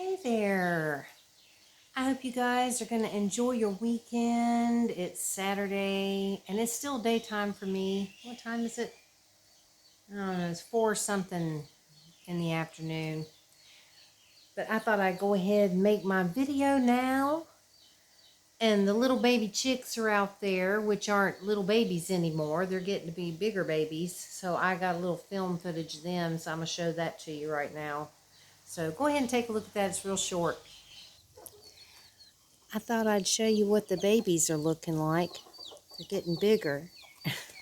Hey there. I hope you guys are going to enjoy your weekend. It's Saturday and it's still daytime for me. What time is it? I don't know, it's 4 something in the afternoon. But I thought I'd go ahead and make my video now. And the little baby chicks are out there, which aren't little babies anymore. They're getting to be bigger babies. So I got a little film footage of them, so I'm going to show that to you right now. So go ahead and take a look at that. It's real short. I thought I'd show you what the babies are looking like. They're getting bigger.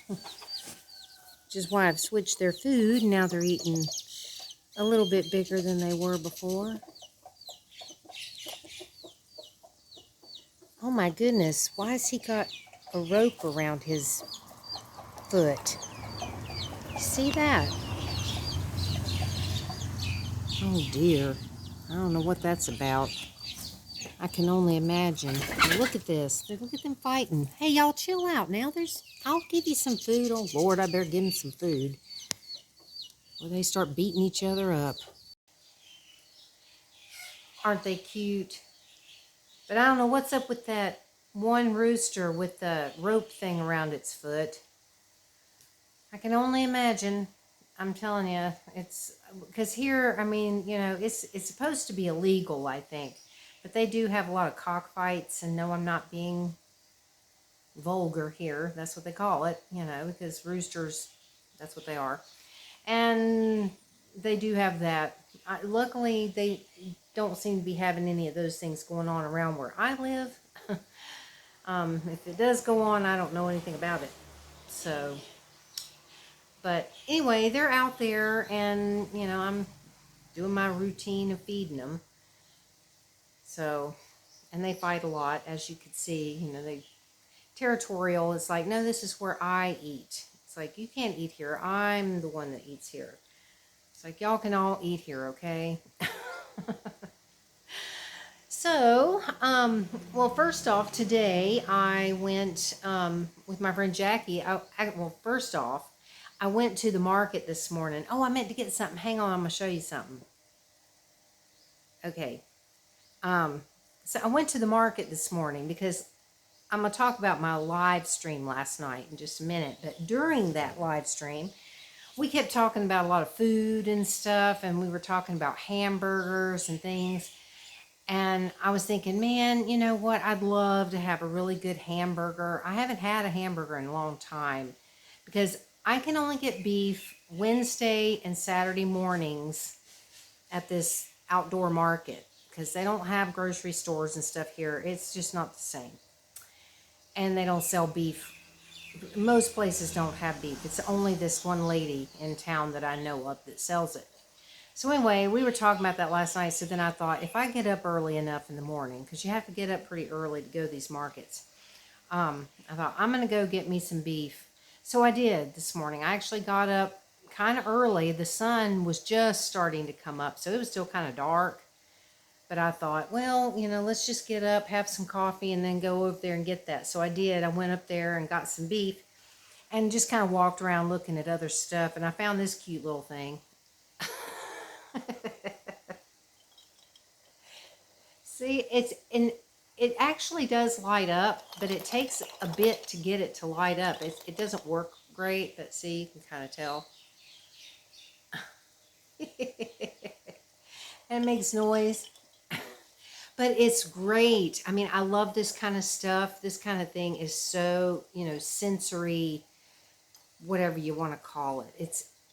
Which is why I've switched their food. Now they're eating a little bit bigger than they were before. Oh my goodness, why has he got a rope around his foot? You see that? Oh dear, I don't know what that's about. I can only imagine. But look at this. Look at them fighting. Hey, y'all chill out now. I'll give you some food. Oh Lord, I better give them some food. Or they start beating each other up. Aren't they cute? But I don't know what's up with that one rooster with the rope thing around its foot. I can only imagine. I'm telling you, it's because here, I mean, you know, it's supposed to be illegal, I think, but they do have a lot of cockfights. And no, I'm not being vulgar here. That's what they call it, you know, because roosters, that's what they are, and they do have that. Luckily, they don't seem to be having any of those things going on around where I live. If it does go on, I don't know anything about it. So, but anyway, they're out there, and you know, I'm doing my routine of feeding them. So, and they fight a lot, as you can see. You know, they territorial. It's like, no, this is where I eat. It's like, you can't eat here. I'm the one that eats here. It's like, y'all can all eat here, okay? So, well, first off, today I went with my friend Jackie. Well, first off, I went to the market this morning. Oh, I meant to get something. Hang on, I'm going to show you something. Okay. So I went to the market this morning because I'm going to talk about my live stream last night in just a minute. But during that live stream, we kept talking about a lot of food and stuff, and we were talking about hamburgers and things. And I was thinking, man, you know what? I'd love to have a really good hamburger. I haven't had a hamburger in a long time because I can only get beef Wednesday and Saturday mornings at this outdoor market because they don't have grocery stores and stuff here. It's just not the same. And they don't sell beef. Most places don't have beef. It's only this one lady in town that I know of that sells it. So anyway, we were talking about that last night. So then I thought, if I get up early enough in the morning, because you have to get up pretty early to go to these markets, I thought, I'm going to go get me some beef. So I did this morning. I actually got up kind of early. The sun was just starting to come up, so it was still kind of dark. But I thought, well, you know, let's just get up, have some coffee, and then go over there and get that. So I did. I went up there and got some beef and just kind of walked around looking at other stuff. And I found this cute little thing. See, it actually does light up, but it takes a bit to get it to light up. It doesn't work great, but see, you can kind of tell. And it makes noise. But it's great. I mean, I love this kind of stuff. This kind of thing is so, you know, sensory, whatever you want to call it.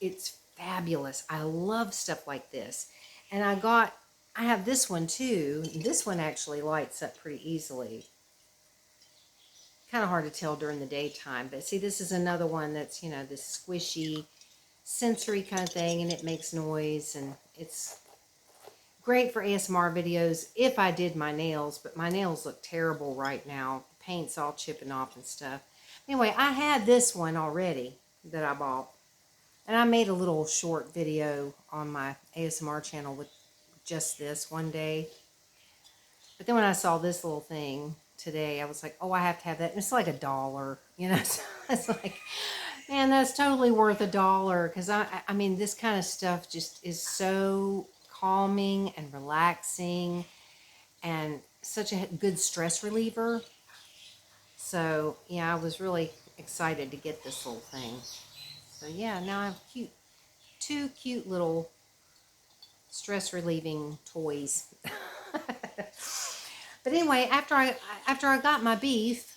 It's fabulous. I love stuff like this. And I have this one too. This one actually lights up pretty easily. Kind of hard to tell during the daytime, but see, this is another one that's, you know, this squishy, sensory kind of thing, and it makes noise, and it's great for ASMR videos if I did my nails, but my nails look terrible right now. The paint's all chipping off and stuff. Anyway, I had this one already that I bought, and I made a little short video on my ASMR channel with just this one day. But then when I saw this little thing today, I was like, oh, I have to have that. And it's like $1, you know. So it's like, man, that's totally worth $1, because I mean, this kind of stuff just is so calming and relaxing and such a good stress reliever. So yeah, I was really excited to get this little thing. So yeah, now I have two cute little stress relieving toys. But anyway, after I got my beef,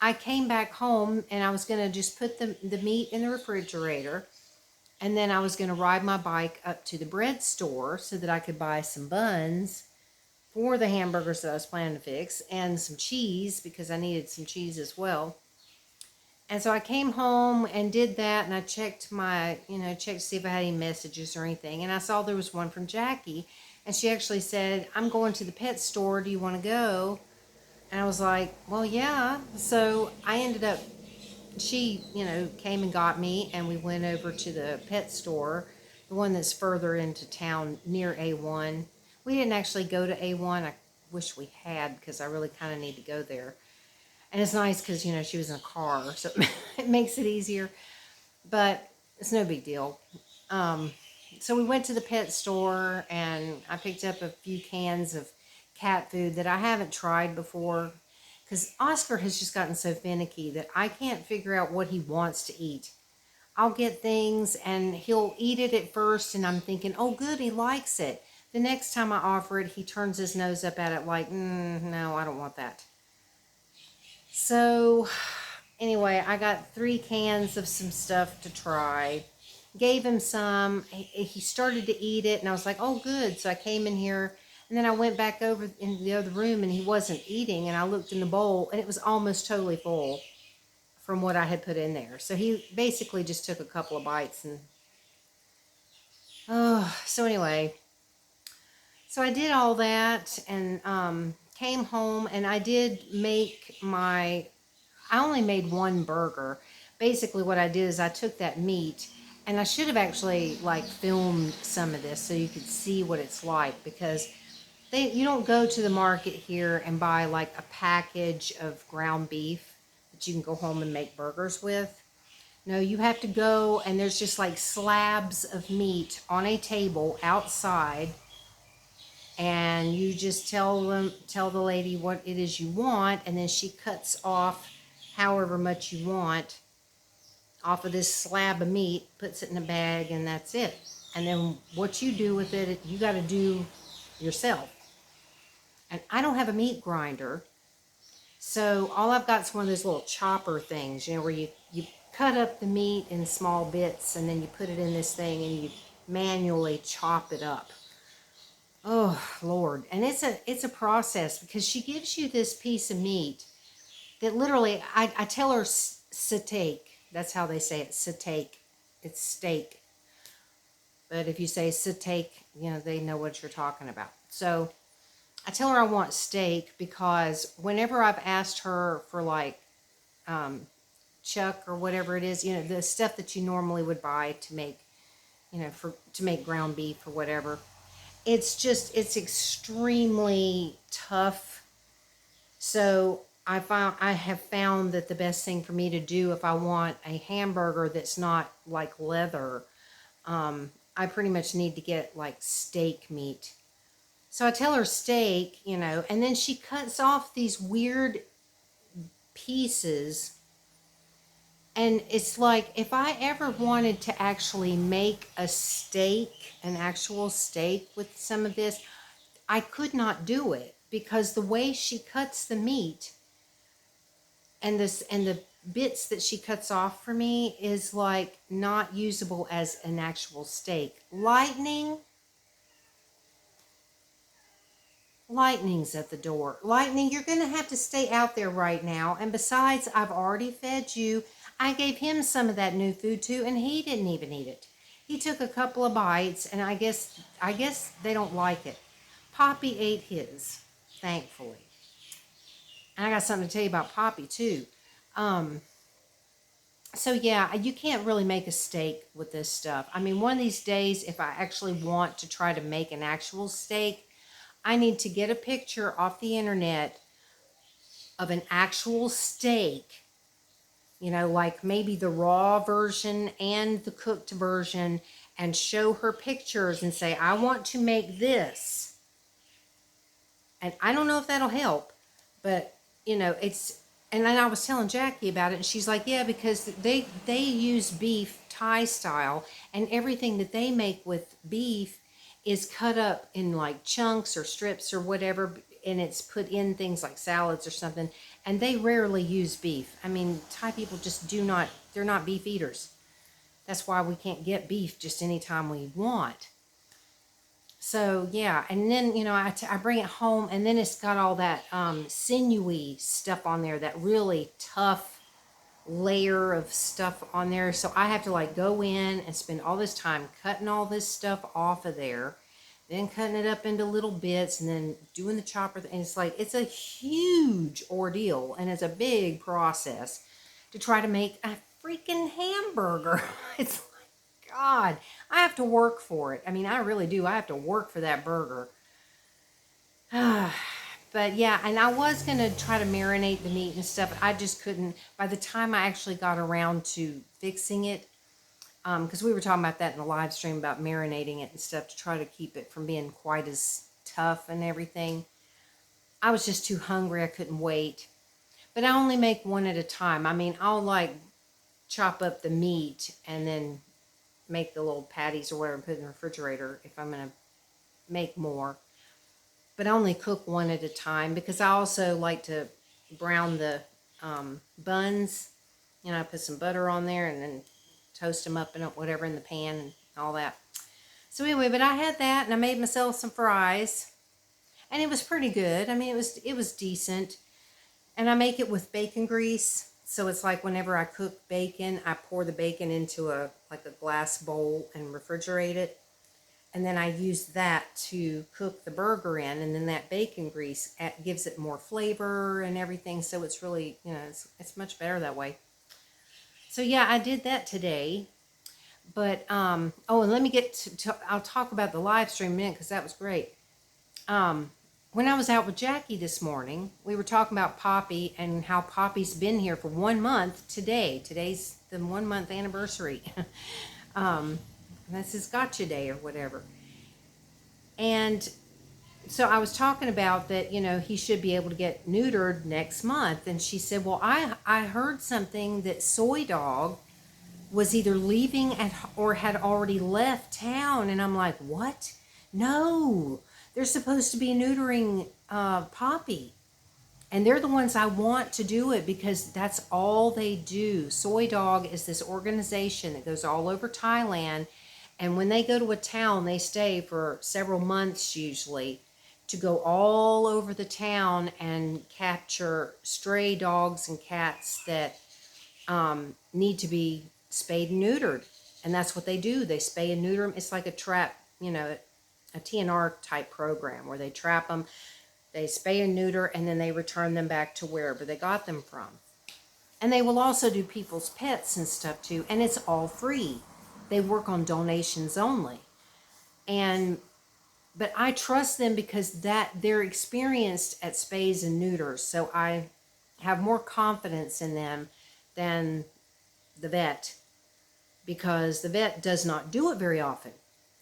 I came back home and I was gonna just put the meat in the refrigerator, and then I was gonna ride my bike up to the bread store so that I could buy some buns for the hamburgers that I was planning to fix, and some cheese because I needed some cheese as well. And so I came home and did that, and I checked checked to see if I had any messages or anything. And I saw there was one from Jackie, and she actually said, "I'm going to the pet store. Do you want to go?" And I was like, "Well, yeah." So I ended up, she, came and got me, and we went over to the pet store, the one that's further into town near A1. We didn't actually go to A1. I wish we had, because I really kind of need to go there. And it's nice because, she was in a car, so it makes it easier. But it's no big deal. Um, so we went to the pet store, and I picked up a few cans of cat food that I haven't tried before. Because Oscar has just gotten so finicky that I can't figure out what he wants to eat. I'll get things, and he'll eat it at first, and I'm thinking, oh, good, he likes it. The next time I offer it, he turns his nose up at it like, no, I don't want that. So anyway, I got 3 cans of some stuff to try. Gave him some. He started to eat it, and I was like, oh, good. So I came in here, and then I went back over in the other room, and he wasn't eating, and I looked in the bowl, and it was almost totally full from what I had put in there. So he basically just took a couple of bites, and so anyway, so I did all that, and came home, and I only made one burger. Basically what I did is I took that meat, and I should have actually like filmed some of this so you could see what it's like, because you don't go to the market here and buy like a package of ground beef that you can go home and make burgers with. No, you have to go, and there's just like slabs of meat on a table outside, and you just tell the lady what it is you want, and then she cuts off however much you want off of this slab of meat, puts it in a bag, and that's it. And then what you do with it, you got to do yourself. And I don't have a meat grinder, so all I've got is one of those little chopper things, where you cut up the meat in small bits, and then you put it in this thing, and you manually chop it up. Oh, Lord. And it's a process, because she gives you this piece of meat that literally, I tell her steak. That's how they say it, steak. It's steak. But if you say steak, they know what you're talking about. So I tell her I want steak, because whenever I've asked her for like chuck or whatever it is, the stuff that you normally would buy to make, to make ground beef or whatever, it's extremely tough. So I have found that the best thing for me to do if I want a hamburger that's not like leather, I pretty much need to get like steak meat. So I tell her steak, and then she cuts off these weird pieces. And it's like, if I ever wanted to actually make a steak, an actual steak with some of this, I could not do it, because the way she cuts the meat and the bits that she cuts off for me is like not usable as an actual steak. Lightning's at the door. Lightning, you're going to have to stay out there right now. And besides, I've already fed you. I gave him some of that new food too, and he didn't even eat it. He took a couple of bites, and I guess they don't like it. Poppy ate his, thankfully. And I got something to tell you about Poppy too. So yeah, you can't really make a steak with this stuff. I mean, one of these days, if I actually want to try to make an actual steak, I need to get a picture off the internet of an actual steak, like maybe the raw version and the cooked version, and show her pictures and say, I want to make this. And I don't know if that'll help, but it's, and then I was telling Jackie about it, and she's like, yeah, because they use beef Thai style, and everything that they make with beef is cut up in like chunks or strips or whatever, and it's put in things like salads or something, and they rarely use beef. I mean, Thai people just they're not beef eaters. That's why we can't get beef just anytime we want. So yeah, and then I bring it home, and then it's got all that sinewy stuff on there, that really tough layer of stuff on there. So I have to like go in and spend all this time cutting all this stuff off of there, then cutting it up into little bits, and then doing the chopper. And it's like, it's a huge ordeal, and it's a big process to try to make a freaking hamburger. It's God, I have to work for it. I mean, I really do. I have to work for that burger. But yeah, and I was going to try to marinate the meat and stuff. I just couldn't. By the time I actually got around to fixing it, because we were talking about that in the live stream about marinating it and stuff to try to keep it from being quite as tough and everything. I was just too hungry. I couldn't wait. But I only make one at a time. I mean, I'll like chop up the meat and then make the little patties or whatever and put it in the refrigerator if I'm going to make more. But I only cook one at a time because I also like to brown the buns. I put some butter on there and then toast them up and whatever in the pan and all that. So anyway, but I had that, and I made myself some fries, and it was pretty good. I mean, it was decent. And I make it with bacon grease. So it's like whenever I cook bacon, I pour the bacon into a glass bowl and refrigerate it. And then I use that to cook the burger in. And then that bacon grease gives it more flavor and everything. So it's really, it's much better that way. So yeah, I did that today. But, and let me get I'll talk about the live stream in a minute because that was great. When I was out with Jackie this morning, we were talking about Poppy and how Poppy's been here for 1 month today. Today's the 1 month anniversary. That's his gotcha day or whatever. And so I was talking about that, he should be able to get neutered next month. And she said, well, I heard something that Soy Dog was either leaving or had already left town. And I'm like, what? No. They're supposed to be neutering Poppy. And they're the ones I want to do it because that's all they do. Soy Dog is this organization that goes all over Thailand. And when they go to a town, they stay for several months usually to go all over the town and capture stray dogs and cats that need to be spayed and neutered. And that's what they do. They spay and neuter them. It's like a trap, a TNR type program where they trap them, they spay and neuter, and then they return them back to wherever they got them from. And they will also do people's pets and stuff too, and it's all free. They work on donations only. But I trust them because they're experienced at spays and neuters, so I have more confidence in them than the vet, because the vet does not do it very often.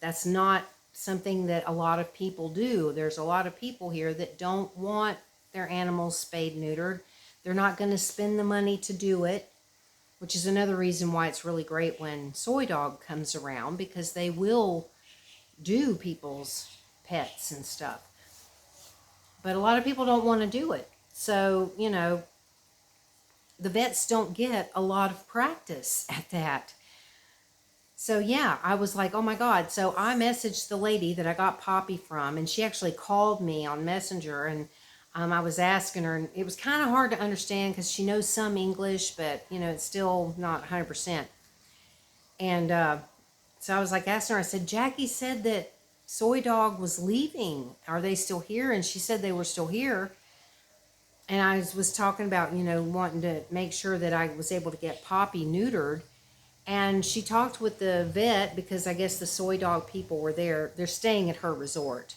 That's not something that a lot of people do. There's a lot of people here that don't want their animals spayed, neutered. They're not going to spend the money to do it, which is another reason why it's really great when Soy Dog comes around, because they will do people's pets and stuff. But a lot of people don't want to do it. So, the vets don't get a lot of practice at that. So yeah, I was like, oh my God. So I messaged the lady that I got Poppy from, and she actually called me on Messenger, and I was asking her, and it was kind of hard to understand because she knows some English, but it's still not 100%. And so I was like asking her, I said, Jackie said that Soy Dog was leaving. Are they still here? And she said they were still here. And I was talking about, wanting to make sure that I was able to get Poppy neutered. And she talked with the vet because I guess the Soy Dog people were there. They're staying at her resort.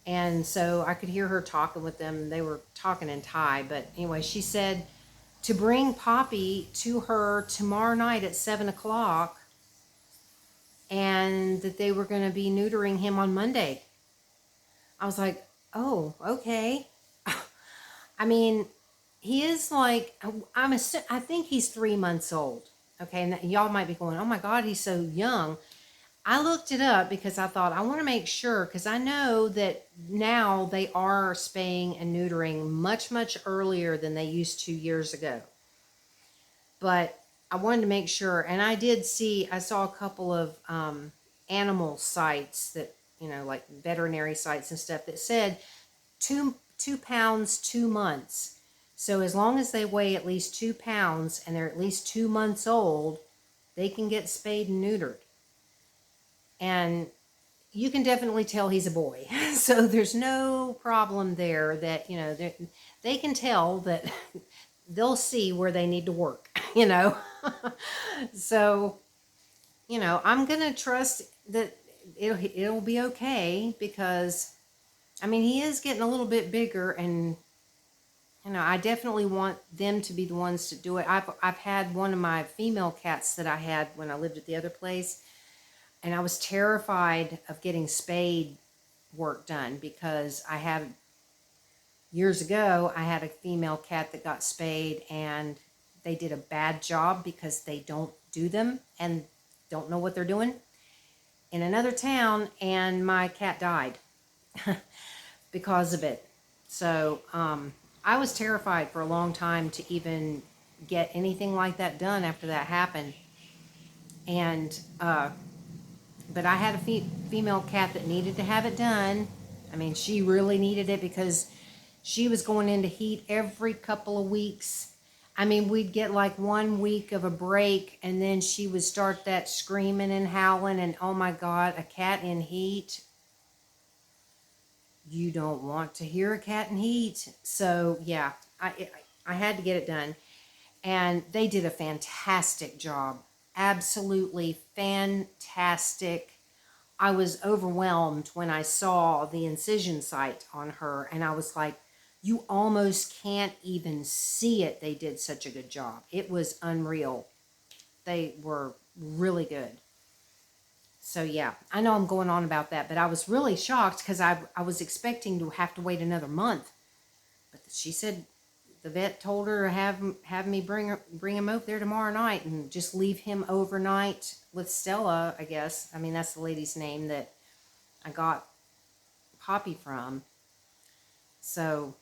And so I could hear her talking with them. They were talking in Thai. But anyway, she said to bring Poppy to her tomorrow night at 7 o'clock and that they were going to be neutering him on Monday. I was like, oh, okay. I mean, he is like, I think he's 3 months old. Okay, and y'all might be going, oh my God, he's so young. I looked it up because I thought I want to make sure, because I know that now they are spaying and neutering much, much earlier than they used to years ago. But I wanted to make sure, and I saw a couple of animal sites that, like veterinary sites and stuff that said 2 pounds, 2 months. So as long as they weigh at least 2 pounds and they're at least 2 months old, they can get spayed and neutered. And you can definitely tell he's a boy. So there's no problem there that, they can tell that they'll see where they need to work, So, I'm going to trust that it'll be okay, because I mean, he is getting a little bit bigger, and I definitely want them to be the ones to do it. I've had one of my female cats that I had when I lived at the other place, and I was terrified of getting spayed work done, because years ago, I had a female cat that got spayed, and they did a bad job because they don't do them and don't know what they're doing in another town, and my cat died because of it. So I was terrified for a long time to even get anything like that done after that happened. And but I had a female cat that needed to have it done. I mean, she really needed it because she was going into heat every couple of weeks. I mean, we'd get like 1 week of a break, and then she would start that screaming and howling, and oh my God, a cat in heat. You don't want to hear a cat in heat. So yeah, I had to get it done, and they did a fantastic job. Absolutely fantastic. I was overwhelmed when I saw the incision site on her, and I was like, you almost can't even see it. They did such a good job. It was unreal. They were really good. So yeah, I know I'm going on about that, but I was really shocked because I was expecting to have to wait another month. But she said the vet told her to have me bring him over there tomorrow night and just leave him overnight with Stella, I guess. I mean, that's the lady's name that I got Poppy from. So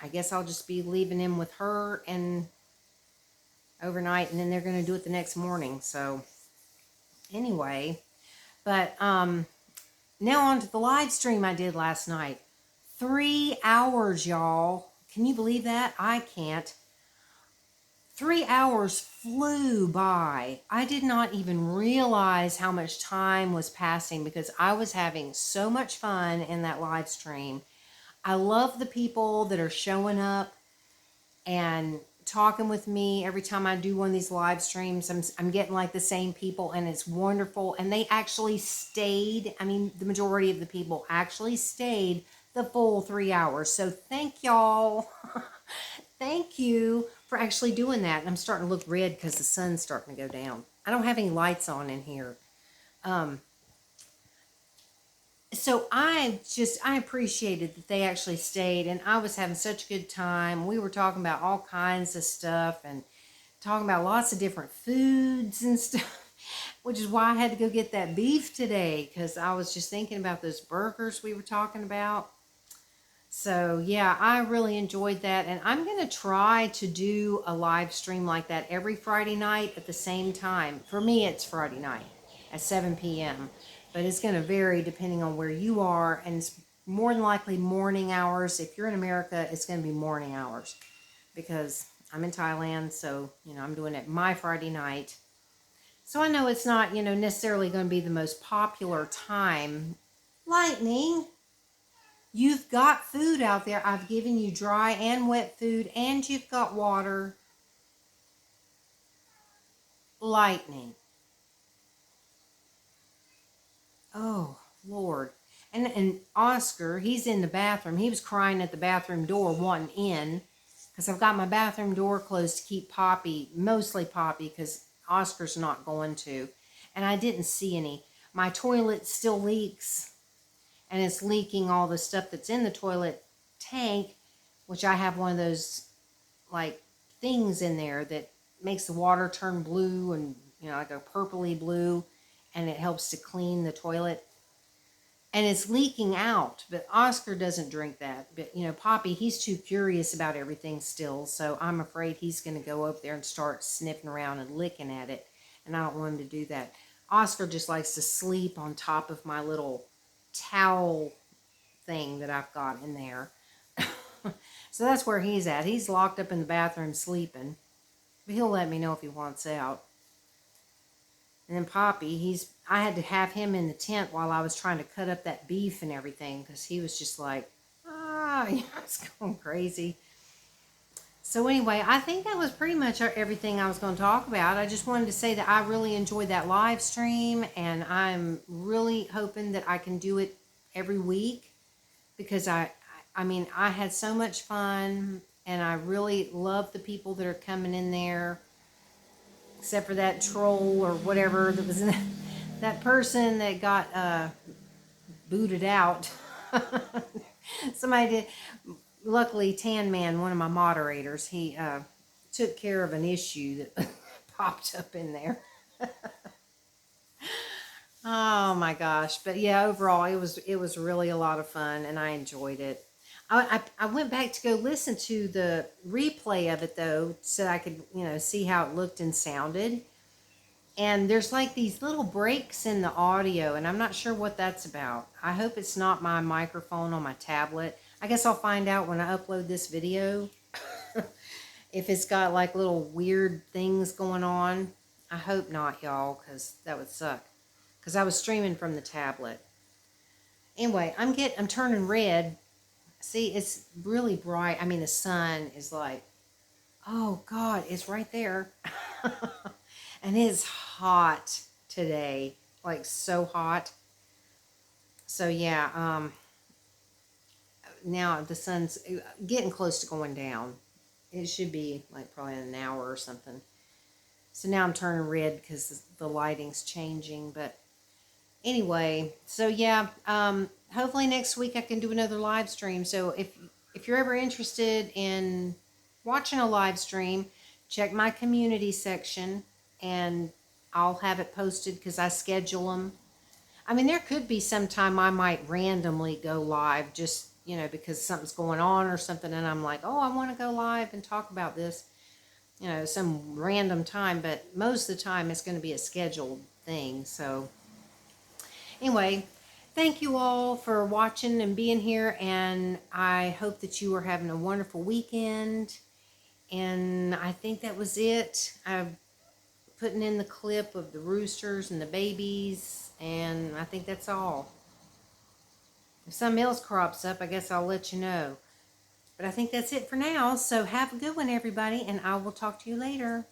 I guess I'll just be leaving him with her and overnight, and then they're going to do it the next morning. So anyway, but now on to the live stream I did last night. 3 hours, y'all. Can you believe that? I can't. 3 hours flew by. I did not even realize how much time was passing because I was having so much fun in that live stream. I love the people that are showing up and talking with me every time I do one of these live streams. I'm getting like the same people, and it's wonderful. And they actually stayed. I mean, the majority of the people actually stayed the full 3 hours. So thank y'all. Thank you for actually doing that. And I'm starting to look red because the sun's starting to go down. I don't have any lights on in here. So I appreciated that they actually stayed, and I was having such a good time. We were talking about all kinds of stuff and talking about lots of different foods and stuff, which is why I had to go get that beef today, because I was just thinking about those burgers we were talking about. So yeah, I really enjoyed that, and I'm going to try to do a live stream like that every Friday night at the same time. For me, it's Friday night at 7 p.m., but it's going to vary depending on where you are, and it's more than likely morning hours. If you're in America, it's going to be morning hours because I'm in Thailand, so, I'm doing it my Friday night. So I know it's not, necessarily going to be the most popular time. Lightning, you've got food out there. I've given you dry and wet food, and you've got water. Lightning. Oh, Lord. And Oscar, he's in the bathroom. He was crying at the bathroom door wanting in, because I've got my bathroom door closed to keep Poppy, mostly Poppy, because Oscar's not going to. and I didn't see any. My toilet still leaks, and it's leaking all the stuff that's in the toilet tank, which I have one of those like things in there that makes the water turn blue and, you know, like a purpley blue, and it helps to clean the toilet. And it's leaking out, but Oscar doesn't drink that. But, you know, Poppy, he's too curious about everything still, so I'm afraid he's going to go up there and start sniffing around and licking at it, and I don't want him to do that. Oscar just likes to sleep on top of my little towel thing that I've got in there. So that's where he's at. He's locked up in the bathroom sleeping, but he'll let me know if he wants out. And then Poppy, I had to have him in the tent while I was trying to cut up that beef and everything, because he was just like, it's going crazy. So anyway, I think that was pretty much everything I was going to talk about. I just wanted to say that I really enjoyed that live stream, and I'm really hoping that I can do it every week, because I mean, I had so much fun, and I really love the people that are coming in there. Except for that troll or whatever that was in that person that got booted out. Somebody did. Luckily, Tan Man, one of my moderators, he took care of an issue that popped up in there. Oh my gosh. But yeah, overall, it was really a lot of fun, and I enjoyed it. I went back to go listen to the replay of it, though, so I could, you know, see how it looked and sounded. And there's like these little breaks in the audio, and I'm not sure what that's about. I hope it's not my microphone on my tablet. I guess I'll find out when I upload this video if it's got like little weird things going on. I hope not, y'all, because that would suck. Because I was streaming from the tablet. Anyway, I'm turning red. See, it's really bright. I mean, the sun is like, oh God, it's right there. And it's hot today, like so hot. So yeah, now the sun's getting close to going down. It should be like probably in an hour or something. So now I'm turning red because the lighting's changing. But anyway, so yeah, hopefully next week I can do another live stream. So if you're ever interested in watching a live stream, check my community section, and I'll have it posted because I schedule them. I mean, there could be some time I might randomly go live just, you know, because something's going on or something, and I'm like, oh, I want to go live and talk about this, you know, some random time. But most of the time it's going to be a scheduled thing. So anyway, thank you all for watching and being here, and I hope that you are having a wonderful weekend. And I think that was it. I'm putting in the clip of the roosters and the babies, and I think that's all. If something else crops up, I guess I'll let you know. But I think that's it for now. So have a good one, everybody, and I will talk to you later.